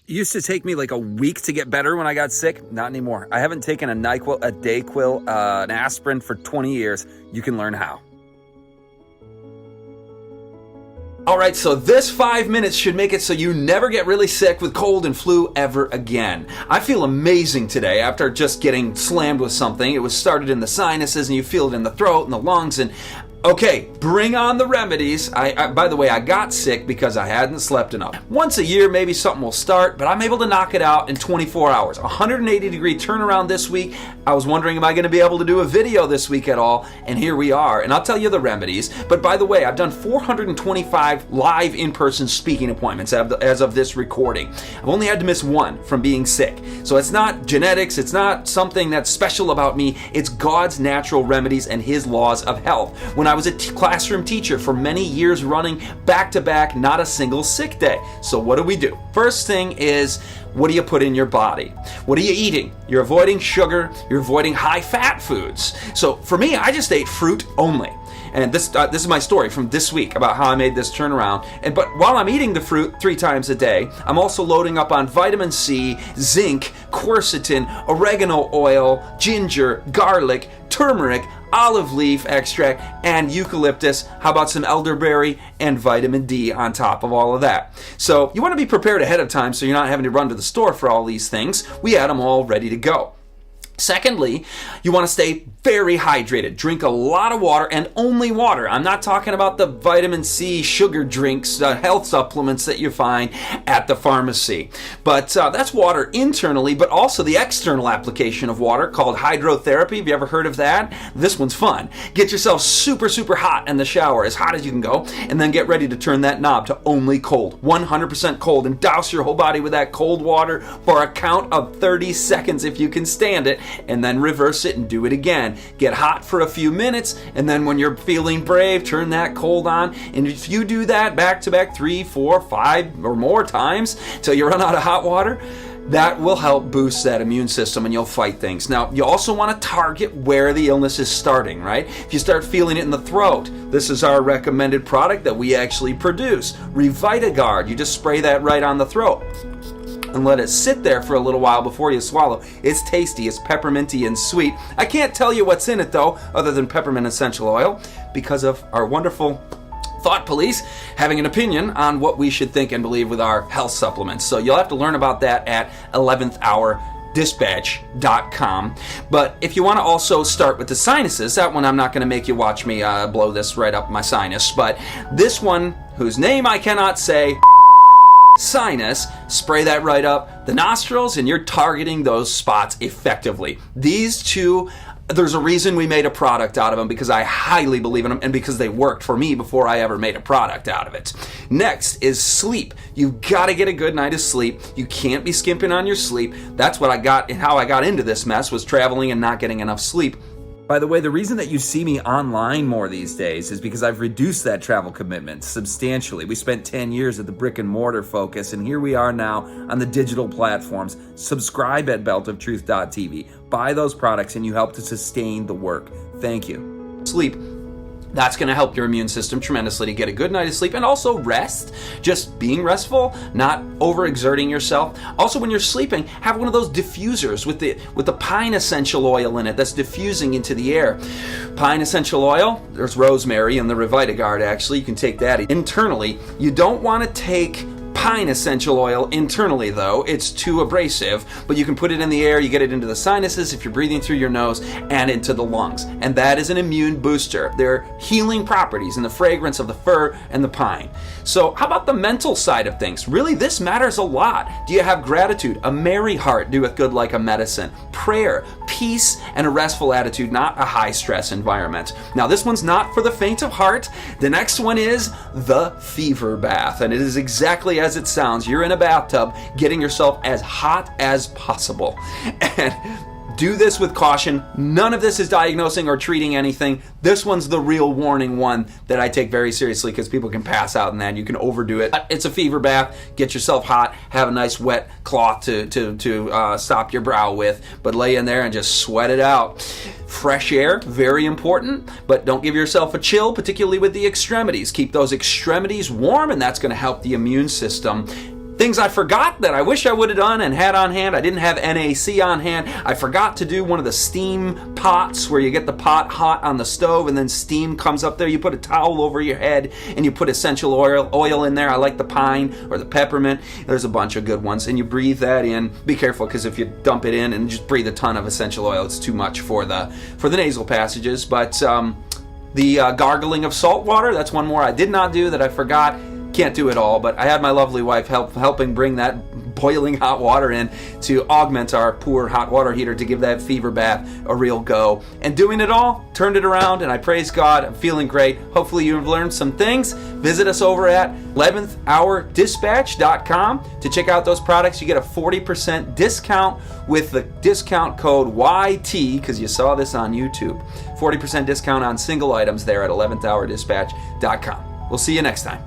It used to take me like a week to get better when I got sick. Not anymore. I haven't taken a NyQuil, a Dayquil, an aspirin for 20 years. You can learn how. All right, so this 5 minutes should make it so you never get really sick with cold and flu ever again. I feel amazing today after just getting slammed with something. It was started in the sinuses and you feel it in the throat and the lungs and okay, bring on the remedies. By the way, I got sick because I hadn't slept enough. Once a year, maybe something will start, but I'm able to knock it out in 24 hours. 180-degree turnaround this week. I was wondering, am I going to be able to do a video this week at all? And here we are. And I'll tell you the remedies. But by the way, I've done 425 live in-person speaking appointments as of this recording. I've only had to miss one from being sick. So it's not genetics. It's not something that's special about me. It's God's natural remedies and His laws of health. When I was a classroom teacher for many years running, back to back, not a single sick day. So what do? First thing is, what do you put in your body? What are you eating? You're avoiding sugar, you're avoiding high fat foods. So for me, I just ate fruit only. And this is my story from this week about how I made this turnaround. But while I'm eating the fruit 3 times a day, I'm also loading up on vitamin C, zinc, quercetin, oregano oil, ginger, garlic, turmeric, olive leaf extract, and eucalyptus. How about some elderberry and vitamin D on top of all of that? So you want to be prepared ahead of time so you're not having to run to the store for all these things. We had them all ready to go. Secondly, you want to stay very hydrated. Drink a lot of water and only water. I'm not talking about the vitamin C sugar drinks, health supplements that you find at the pharmacy. But that's water internally, but also the external application of water called hydrotherapy. Have you ever heard of that? This one's fun. Get yourself super, super hot in the shower, as hot as you can go, and then get ready to turn that knob to only cold, 100% cold, and douse your whole body with that cold water for a count of 30 seconds if you can stand it. And then reverse it and do it again. Get hot for a few minutes, and then when you're feeling brave, turn that cold on. And if you do that back to back 3, 4, 5 or more times till you run out of hot water, that will help boost that immune system and you'll fight things. Now, you also want to target where the illness is starting, right? If you start feeling it in the throat, this is our recommended product that we actually produce, Revit Guard. You just spray that right on the throat and let it sit there for a little while before you swallow. It's tasty, it's pepperminty and sweet. I can't tell you what's in it though, other than peppermint essential oil, because of our wonderful thought police having an opinion on what we should think and believe with our health supplements. So you'll have to learn about that at 11th Hour dispatch.com. But if you want to also start with the sinuses, that one I'm not going to make you watch me blow this right up my sinus, but this one, whose name I cannot say, Sinus, spray that right up the nostrils and you're targeting those spots effectively. These two, there's a reason we made a product out of them, because I highly believe in them and because they worked for me before I ever made a product out of it. Next is sleep. You've got to get a good night of sleep. You can't be skimping on your sleep. That's what I got, and how I got into this mess was traveling and not getting enough sleep. By the way, the reason that you see me online more these days is because I've reduced that travel commitment substantially. We spent 10 years at the brick and mortar focus, and here we are now on the digital platforms. Subscribe at beltoftruth.tv. Buy those products and you help to sustain the work. Thank you. Sleep. That's going to help your immune system tremendously to get a good night of sleep, and also rest. Just being restful, not overexerting yourself. Also, when you're sleeping, have one of those diffusers with the pine essential oil in it that's diffusing into the air. Pine essential oil, there's rosemary in the Revit Guard actually. You can take that internally. You don't want to take pine essential oil internally though, it's too abrasive, but you can put it in the air, you get it into the sinuses if you're breathing through your nose, and into the lungs. And that is an immune booster. There are healing properties in the fragrance of the fir and the pine. So how about the mental side of things? Really, this matters a lot. Do you have gratitude? A merry heart doeth good like a medicine. Prayer, peace, and a restful attitude, not a high stress environment. Now this one's not for the faint of heart. The next one is the fever bath, and it is exactly as it sounds. You're in a bathtub getting yourself as hot as possible. And do this with caution. None of this is diagnosing or treating anything. This one's the real warning one that I take very seriously, because people can pass out in that. You can overdo it. It's a fever bath. Get yourself hot. Have a nice wet cloth to stop your brow with, but lay in there and just sweat it out. Fresh air, very important, but don't give yourself a chill, particularly with the extremities. Keep those extremities warm, and that's going to help the immune system Things I forgot that I wish I would have done and had on hand. I didn't have NAC on hand. I forgot to do one of the steam pots where you get the pot hot on the stove and then steam comes up there. You put a towel over your head and you put essential oil in there. I like the pine or the peppermint. There's a bunch of good ones. And you breathe that in. Be careful, because if you dump it in and just breathe a ton of essential oil, it's too much for the nasal passages. But the gargling of salt water, that's one more I did not do that I forgot. Can't do it all, but I had my lovely wife helping bring that boiling hot water in to augment our poor hot water heater to give that fever bath a real go. And doing it all, turned it around, and I praise God. I'm feeling great. Hopefully you've learned some things. Visit us over at 11thhourdispatch.com to check out those products. You get a 40% discount with the discount code YT, because you saw this on YouTube. 40% discount on single items there at 11thhourdispatch.com. We'll see you next time.